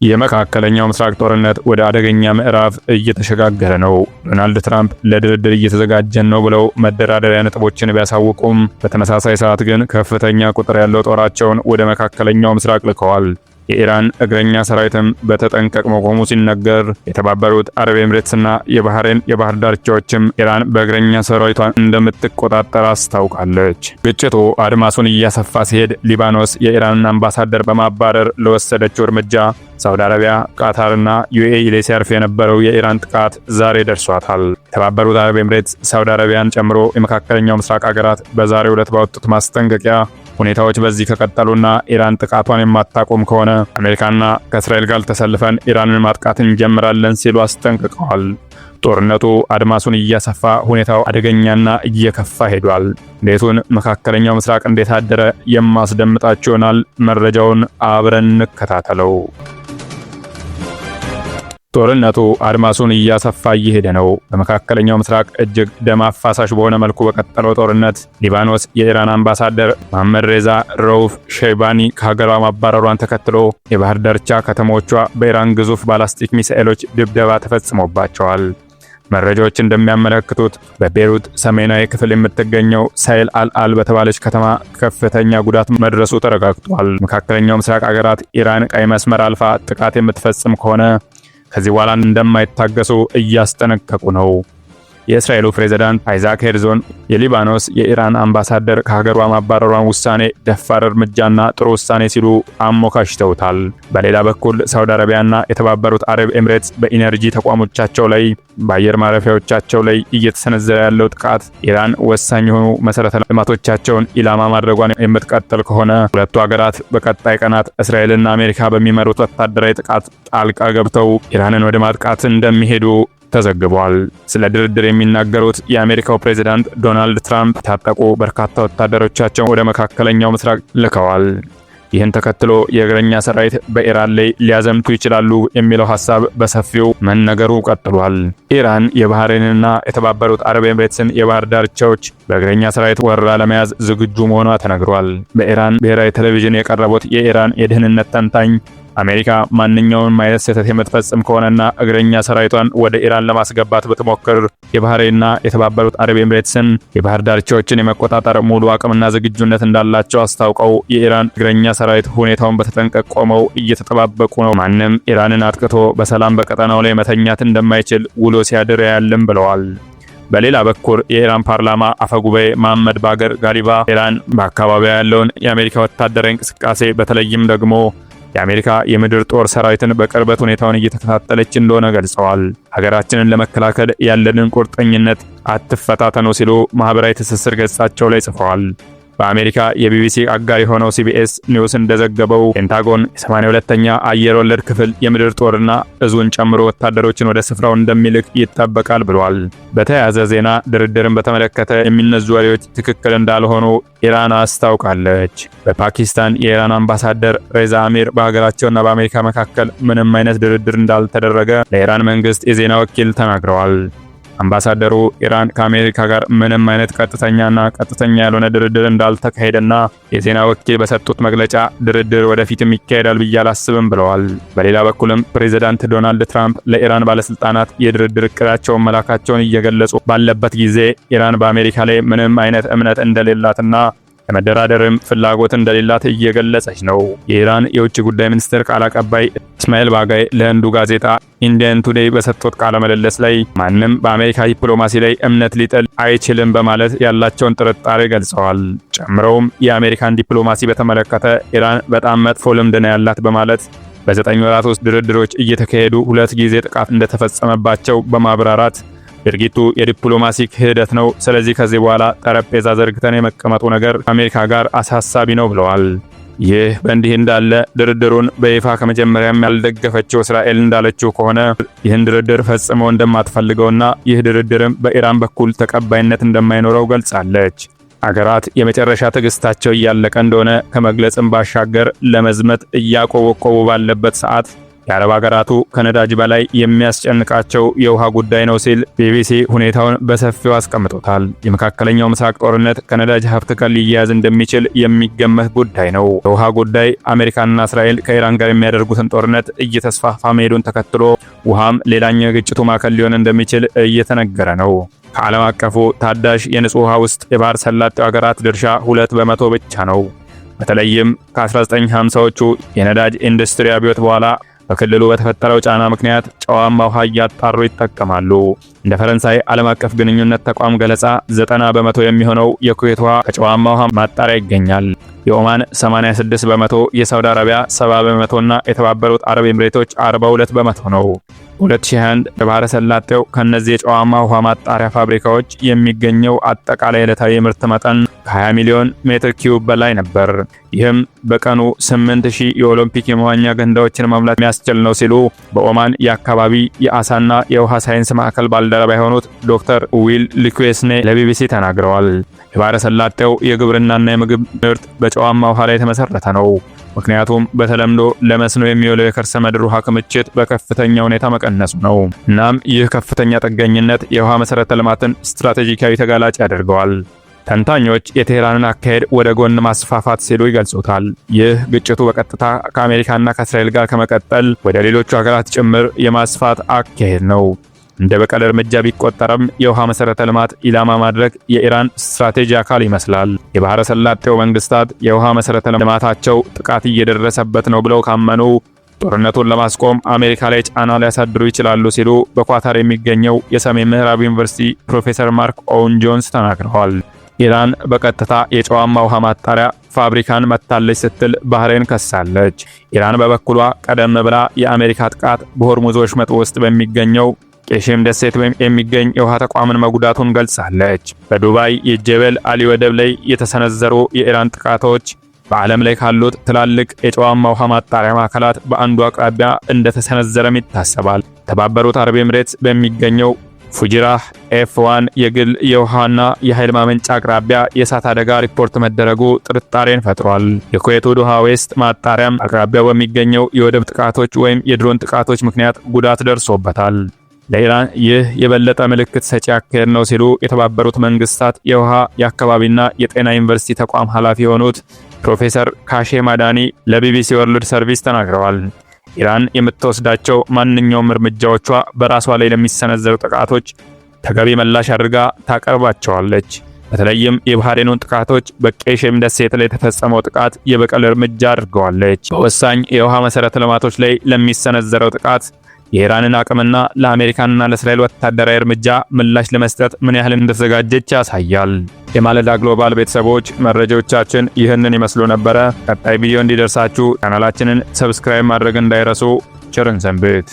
የመካከለኛው ምስራቅ ጦርነት ወደ አደገኛ ምዕራፍ እየተሸጋገረ ነው። ዶናልድ ትራምፕ ለድርድር እየተዘጋጀን ነው ብለው መደራደሪያ ነጥቦችን ቢያሳውቁም በተመሳሳይ ሰዓት ግን ከፍተኛ ቁጥር ያለው ጦራቸውን ወደ መካከለኛው ምስራቅ ልከዋል። የኢራን እግረኛ ሰራዊትም በተጠንቀቅ መቆሙ ሲነገር፣ የተባበሩት አረብ ኤምሬትስና የባህሬን የባህር ዳርቻዎችም ኢራን በእግረኛ ሰራዊቷን እንደምትቆጣጠር አስታውቃለች። ግጭቱ አድማሱን እያሰፋ ሲሄድ ሊባኖስ የኢራንን አምባሳደር በማባረር ለወሰደችው እርምጃ ሳውዲ አረቢያ፣ ቃታርና ዩኤኢ ላይ ሲያርፍ የነበረው የኢራን ጥቃት ዛሬ ደርሷታል። የተባበሩት አረብ ኤምሬትስ ሳውዲ አረቢያን ጨምሮ የመካከለኛው ምስራቅ ሀገራት በዛሬው ዕለት ባወጡት ማስጠንቀቂያ ሁኔታዎች በዚህ ከቀጠሉና ኢራን ጥቃቷን የማታቆም ከሆነ አሜሪካና ከእስራኤል ጋር ተሰልፈን ኢራንን ማጥቃት እንጀምራለን ሲሉ አስጠንቅቀዋል። ጦርነቱ አድማሱን እያሰፋ ሁኔታው አደገኛና እየከፋ ሄዷል። እንዴቱን መካከለኛው ምስራቅ እንዴት አደረ የማስደምጣችሁ ይሆናል። መረጃውን አብረን እንከታተለው። ጦርነቱ አድማሱን እያሰፋ እየሄደ ነው። በመካከለኛው ምስራቅ እጅግ ደም አፋሳሽ በሆነ መልኩ በቀጠለው ጦርነት ሊባኖስ የኢራን አምባሳደር መሐመድ ሬዛ ረኡፍ ሼይባኒ ከሀገሯ ማባረሯን ተከትሎ የባህር ዳርቻ ከተሞቿ በኢራን ግዙፍ ባላስቲክ ሚሳኤሎች ድብደባ ተፈጽሞባቸዋል። መረጃዎች እንደሚያመለክቱት በቤይሩት ሰሜናዊ ክፍል የምትገኘው ሳይል አልአል በተባለች ከተማ ከፍተኛ ጉዳት መድረሱ ተረጋግጧል። መካከለኛው ምስራቅ ሀገራት ኢራን ቀይ መስመር አልፋ ጥቃት የምትፈጽም ከሆነ ከዚህ በኋላ እንደማይታገሱ እያስጠነቀቁ ነው። የእስራኤሉ ፕሬዝዳንት አይዛክ ሄርዞን የሊባኖስ የኢራን አምባሳደር ከሀገሯ ማባረሯን ውሳኔ ደፋር እርምጃና ጥሩ ውሳኔ ሲሉ አሞካሽተውታል። በሌላ በኩል ሳውዲ አረቢያና የተባበሩት አረብ ኤምሬትስ በኢነርጂ ተቋሞቻቸው ላይ በአየር ማረፊያዎቻቸው ላይ እየተሰነዘረ ያለው ጥቃት ኢራን ወሳኝ የሆኑ መሰረተ ልማቶቻቸውን ኢላማ ማድረጓን የምትቀጥል ከሆነ ሁለቱ ሀገራት በቀጣይ ቀናት እስራኤልና አሜሪካ በሚመሩት ወታደራዊ ጥቃት ጣልቃ ገብተው ኢራንን ወደ ማጥቃት እንደሚሄዱ ተዘግቧል። ስለ ድርድር የሚናገሩት የአሜሪካው ፕሬዝዳንት ዶናልድ ትራምፕ የታጠቁ በርካታ ወታደሮቻቸውን ወደ መካከለኛው ምስራቅ ልከዋል። ይህን ተከትሎ የእግረኛ ሰራዊት በኢራን ላይ ሊያዘምቱ ይችላሉ የሚለው ሐሳብ በሰፊው መነገሩ ቀጥሏል። ኢራን የባህሬንና የተባበሩት አረብ ኤምሬትስን የባህር ዳርቻዎች በእግረኛ ሰራዊት ወረራ ለመያዝ ዝግጁ መሆኗ ተነግሯል። በኢራን ብሔራዊ ቴሌቪዥን የቀረቡት የኢራን የደህንነት ተንታኝ አሜሪካ ማንኛውንም አይነት ስህተት የምትፈጽም ከሆነና እግረኛ ሰራዊቷን ወደ ኢራን ለማስገባት ብትሞክር የባህሬንና የተባበሩት አረብ ኤምሬትስን የባህር ዳርቻዎችን የመቆጣጠር ሙሉ አቅምና ዝግጁነት እንዳላቸው አስታውቀው የኢራን እግረኛ ሰራዊት ሁኔታውን በተጠንቀቅ ቆመው እየተጠባበቁ ነው። ማንም ኢራንን አጥቅቶ በሰላም በቀጠናው ላይ መተኛት እንደማይችል ውሎ ሲያድር ያያልም ብለዋል። በሌላ በኩል የኢራን ፓርላማ አፈጉባኤ መሐመድ ባገር ጋሊባ ኢራን በአካባቢው ያለውን የአሜሪካ ወታደራዊ እንቅስቃሴ በተለይም ደግሞ የአሜሪካ የምድር ጦር ሰራዊትን በቅርበት ሁኔታውን እየተከታተለች እንደሆነ ገልጸዋል። ሀገራችንን ለመከላከል ያለንን ቁርጠኝነት አትፈታተኑ ሲሉ ማህበራዊ ትስስር ገጻቸው ላይ ጽፈዋል። በአሜሪካ የቢቢሲ አጋር የሆነው ሲቢኤስ ኒውስ እንደዘገበው ፔንታጎን የ82ኛ አየር ወለድ ክፍል የምድር ጦርና እዙን ጨምሮ ወታደሮችን ወደ ስፍራው እንደሚልክ ይጠበቃል ብሏል። በተያያዘ ዜና ድርድርን በተመለከተ የሚነዙ ወሬዎች ትክክል እንዳልሆኑ ኢራን አስታውቃለች። በፓኪስታን የኢራን አምባሳደር ሬዛ አሚር በሀገራቸውና በአሜሪካ መካከል ምንም አይነት ድርድር እንዳልተደረገ ለኢራን መንግስት የዜና ወኪል ተናግረዋል። አምባሳደሩ ኢራን ከአሜሪካ ጋር ምንም አይነት ቀጥተኛ ያልሆነ ድርድር እንዳልተካሄደና የዜና ወኪል በሰጡት መግለጫ ድርድር ወደፊትም ይካሄዳል ብዬ አላስብም ብለዋል። በሌላ በኩልም ፕሬዝዳንት ዶናልድ ትራምፕ ለኢራን ባለስልጣናት የድርድር እቅዳቸውን መላካቸውን እየገለጹ ባለበት ጊዜ ኢራን በአሜሪካ ላይ ምንም አይነት እምነት እንደሌላትና ለመደራደርም ፍላጎት እንደሌላት እየገለጸች ነው። የኢራን የውጭ ጉዳይ ሚኒስትር ቃል አቀባይ እስማኤል ባጋይ ለህንዱ ጋዜጣ ኢንዲያን ቱዴይ በሰጡት ቃለ ምልልስ ላይ ማንም በአሜሪካ ዲፕሎማሲ ላይ እምነት ሊጥል አይችልም በማለት ያላቸውን ጥርጣሬ ገልጸዋል። ጨምረውም የአሜሪካን ዲፕሎማሲ በተመለከተ ኢራን በጣም መጥፎ ልምድ ነው ያላት በማለት በ9 ወራት ውስጥ ድርድሮች እየተካሄዱ 2 ጊዜ ጥቃት እንደተፈጸመባቸው በማብራራት ድርጊቱ የዲፕሎማሲ ክህደት ነው። ስለዚህ ከዚህ በኋላ ጠረጴዛ ዘርግተን የመቀመጡ ነገር አሜሪካ ጋር አሳሳቢ ነው ብለዋል። ይህ በእንዲህ እንዳለ ድርድሩን በይፋ ከመጀመሪያም ያልደገፈችው እስራኤል እንዳለችው ከሆነ ይህን ድርድር ፈጽሞ እንደማትፈልገውና ይህ ድርድርም በኢራን በኩል ተቀባይነት እንደማይኖረው ገልጻለች። አገራት የመጨረሻ ትዕግስታቸው እያለቀ እንደሆነ ከመግለጽም ባሻገር ለመዝመት እያቆበቆቡ ባለበት ሰዓት የአረብ ሀገራቱ ከነዳጅ በላይ የሚያስጨንቃቸው የውሃ ጉዳይ ነው ሲል ቢቢሲ ሁኔታውን በሰፊው አስቀምጦታል። የመካከለኛው ምስራቅ ጦርነት ከነዳጅ ሀብት ጋር ሊያያዝ እንደሚችል የሚገመት ጉዳይ ነው። የውሃ ጉዳይ አሜሪካና እስራኤል ከኢራን ጋር የሚያደርጉትን ጦርነት እየተስፋፋ መሄዱን ተከትሎ ውሃም ሌላኛው የግጭቱ ማዕከል ሊሆን እንደሚችል እየተነገረ ነው። ከዓለም አቀፉ ታዳሽ የንጹህ ውሃ ውስጥ የባህር ሰላጤው ሀገራት ድርሻ 2 በመቶ ብቻ ነው። በተለይም ከ1950ዎቹ የነዳጅ ኢንዱስትሪ አብዮት በኋላ በክልሉ በተፈጠረው ጫና ምክንያት ጨዋማ ውሃ እያጣሩ ይጠቀማሉ። እንደ ፈረንሳይ ዓለም አቀፍ ግንኙነት ተቋም ገለጻ 90 በመቶ የሚሆነው የኩዌት ውሃ ከጨዋማ ውሃ ማጣሪያ ይገኛል። የኦማን 86 በመቶ፣ የሳውዲ አረቢያ 70 በመቶና የተባበሩት አረብ ኤምሬቶች 42 በመቶ ነው። 2021 በባህረ ሰላጤው ከነዚህ የጨዋማ ውሃ ማጣሪያ ፋብሪካዎች የሚገኘው አጠቃላይ ዕለታዊ የምርት መጠን ከ20 ሚሊዮን ሜትር ኪዩብ በላይ ነበር። ይህም በቀኑ 8000 የኦሎምፒክ የመዋኛ ገንዳዎችን መሙላት የሚያስችል ነው ሲሉ በኦማን የአካባቢ የአሳና የውሃ ሳይንስ ማዕከል ባልደረባ የሆኑት ዶክተር ዊል ሊኩዌስኔ ለቢቢሲ ተናግረዋል። የባህረ ሰላጤው የግብርናና የምግብ ምርት በጨዋማ ውሃ ላይ የተመሰረተ ነው። ምክንያቱም በተለምዶ ለመስኖ የሚውለው የከርሰ ምድር ውሃ ክምችት በከፍተኛ ሁኔታ መቀነሱ ነው። እናም ይህ ከፍተኛ ጥገኝነት የውሃ መሰረተ ልማትን ስትራቴጂካዊ ተጋላጭ ያደርገዋል። ተንታኞች የቴህራንን አካሄድ ወደ ጎን ማስፋፋት ሲሉ ይገልጹታል። ይህ ግጭቱ በቀጥታ ከአሜሪካና ከእስራኤል ጋር ከመቀጠል ወደ ሌሎቹ ሀገራት ጭምር የማስፋት አካሄድ ነው። እንደ በቀል እርምጃ ቢቆጠርም የውሃ መሰረተ ልማት ኢላማ ማድረግ የኢራን ስትራቴጂ አካል ይመስላል። የባህረ ሰላጤው መንግስታት የውሃ መሰረተ ልማታቸው ጥቃት እየደረሰበት ነው ብለው ካመኑ ጦርነቱን ለማስቆም አሜሪካ ላይ ጫና ሊያሳድሩ ይችላሉ ሲሉ በኳታር የሚገኘው የሰሜን ምዕራብ ዩኒቨርሲቲ ፕሮፌሰር ማርክ ኦውን ጆንስ ተናግረዋል። ኢራን በቀጥታ የጨዋማ ውሃ ማጣሪያ ፋብሪካን መታለች ስትል ባህሬን ከሳለች። ኢራን በበኩሏ ቀደም ብላ የአሜሪካ ጥቃት በሆርሙዝ ወሽመጥ ውስጥ በሚገኘው ቄሼም ደሴት የሚገኝ የውሃ ተቋምን መጉዳቱን ገልጻለች። በዱባይ የጀበል አሊ ወደብ ላይ የተሰነዘሩ የኢራን ጥቃቶች በዓለም ላይ ካሉት ትላልቅ የጨዋማ ውሃ ማጣሪያ ማዕከላት በአንዱ አቅራቢያ እንደተሰነዘረም ይታሰባል። የተባበሩት አረብ ኤምሬትስ በሚገኘው ፉጂራህ ኤፍ1 የግል የውሃና የኃይል ማመንጫ አቅራቢያ የእሳት አደጋ ሪፖርት መደረጉ ጥርጣሬን ፈጥሯል። የኩዌቱ ዶሃ ዌስት ማጣሪያም አቅራቢያው በሚገኘው የወደብ ጥቃቶች ወይም የድሮን ጥቃቶች ምክንያት ጉዳት ደርሶበታል። ለኢራን ይህ የበለጠ ምልክት ሰጪ አካሄድ ነው ሲሉ የተባበሩት መንግስታት የውሃ የአካባቢና የጤና ዩኒቨርሲቲ ተቋም ኃላፊ የሆኑት ፕሮፌሰር ካሼ ማዳኒ ለቢቢሲ ወርልድ ሰርቪስ ተናግረዋል። ኢራን የምትወስዳቸው ማንኛውም እርምጃዎቿ በራሷ ላይ ለሚሰነዘሩ ጥቃቶች ተገቢ ምላሽ አድርጋ ታቀርባቸዋለች። በተለይም የባህሬኑን ጥቃቶች በቄሼም ደሴት ላይ የተፈጸመው ጥቃት የበቀል እርምጃ አድርገዋለች። በወሳኝ የውሃ መሰረተ ልማቶች ላይ ለሚሰነዘረው ጥቃት የኢራንን አቅምና ለአሜሪካና ለእስራኤል ወታደራዊ እርምጃ ምላሽ ለመስጠት ምን ያህል እንደተዘጋጀች ያሳያል። የማለዳ ግሎባል ቤተሰቦች መረጃዎቻችን ይህንን ይመስሉ ነበረ። ቀጣይ ቪዲዮ እንዲደርሳችሁ ቻናላችንን ሰብስክራይብ ማድረግ እንዳይረሱ። ቸርን ሰንብት።